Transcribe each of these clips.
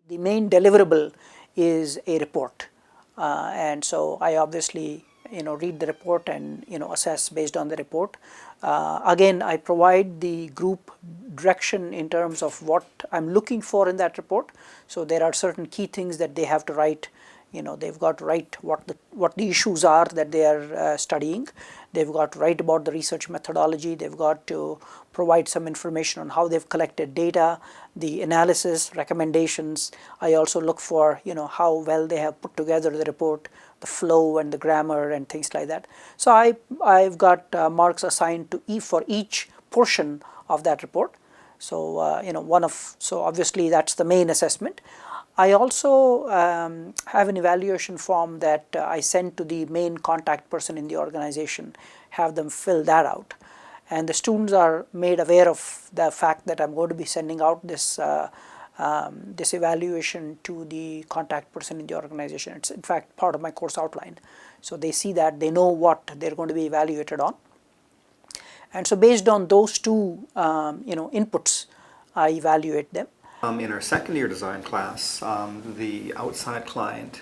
The main deliverable is a report, and so I obviously read the report and assess based on the report. Again, I provide the group direction in terms of what I'm looking for in that report. So there are certain key things that they have to write. They've got to write what the issues are that they are studying. They've got to write about the research methodology. They've got to provide some information on how they've collected data, the analysis, recommendations. I also look for how well they have put together the report, the flow and the grammar and things like that. So I've got marks assigned to for each portion of that report. So so obviously that's the main assessment. I also have an evaluation form that I send to the main contact person in the organization, have them fill that out. And the students are made aware of the fact that I'm going to be sending out this this evaluation to the contact person in the organization. It's in fact part of my course outline. So they see that, they know what they're going to be evaluated on. And so based on those two inputs, I evaluate them. In our second year design class, the outside client,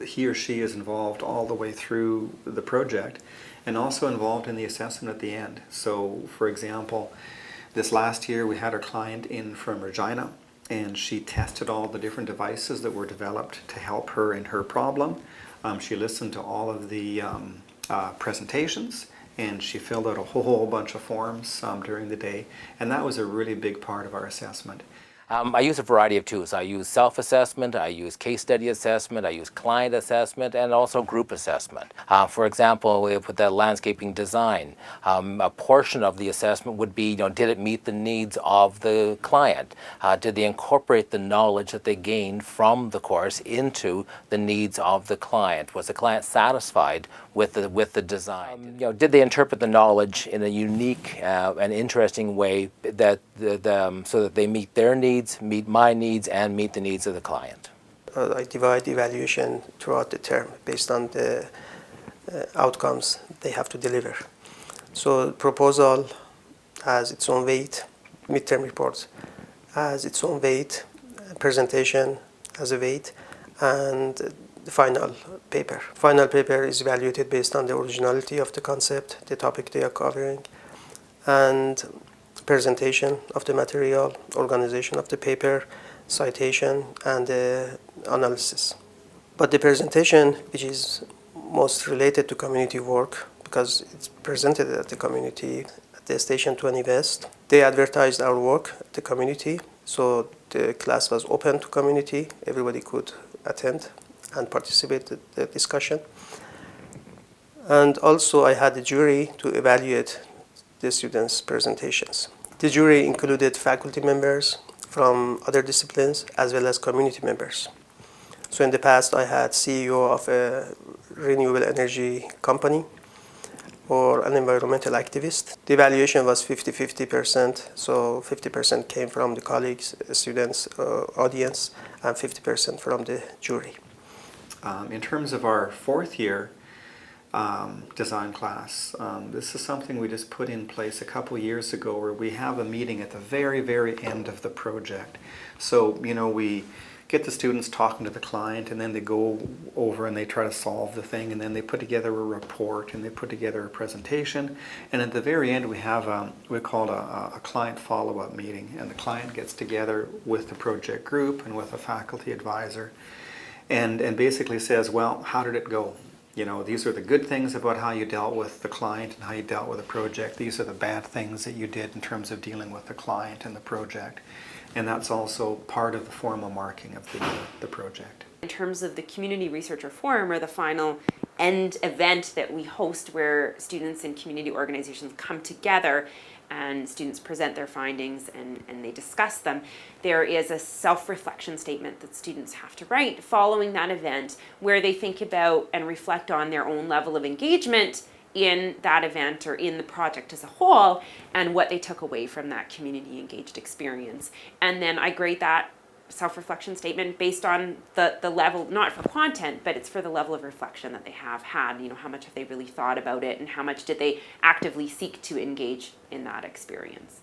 he or she is involved all the way through the project and also involved in the assessment at the end. So for example, this last year we had our client in from Regina, and she tested all the different devices that were developed to help her in her problem. She listened to all of the presentations, and she filled out a whole bunch of forms during the day, and that was a really big part of our assessment. I use a variety of tools. I use self-assessment, I use case study assessment, I use client assessment, and also group assessment. For example, with that landscaping design, a portion of the assessment would be, did it meet the needs of the client? Did they incorporate the knowledge that they gained from the course into the needs of the client? Was the client satisfied with the design? Did they interpret the knowledge in a unique and interesting way that so that they meet their needs, meet my needs, and meet the needs of the client? I divide evaluation throughout the term based on the outcomes they have to deliver. So proposal has its own weight, midterm reports has its own weight, presentation has a weight, and the final paper. Final paper is evaluated based on the originality of the concept, the topic they are covering, and presentation of the material, organization of the paper, citation, and the analysis. But the presentation, which is most related to community work, because it's presented at the community at the Station 20 West, they advertised our work at the community, so the class was open to community, everybody could attend and participate in the discussion. And also I had a jury to evaluate the students' presentations. The jury included faculty members from other disciplines as well as community members. So in the past I had CEO of a renewable energy company or an environmental activist. The evaluation was 50-50%, so 50% came from the colleagues, students, audience, and 50% from the jury. In terms of our fourth year design class, this is something we just put in place a couple years ago, where we have a meeting at the very, very end of the project. So, we get the students talking to the client, and then they go over and they try to solve the thing, and then they put together a report and they put together a presentation, and at the very end we have we call it a client follow-up meeting, and the client gets together with the project group and with a faculty advisor and basically says, well, how did it go? These are the good things about how you dealt with the client and how you dealt with the project. These are the bad things that you did in terms of dealing with the client and the project. And that's also part of the formal marking of the project. In terms of the Community Researcher Forum, or the final end event that we host where students and community organizations come together and students present their findings and they discuss them, there is a self-reflection statement that students have to write following that event, where they think about and reflect on their own level of engagement in that event or in the project as a whole, and what they took away from that community engaged experience. And then I grade that self-reflection statement based on the level, not for content, but it's for the level of reflection that they have had. How much have they really thought about it, and how much did they actively seek to engage in that experience.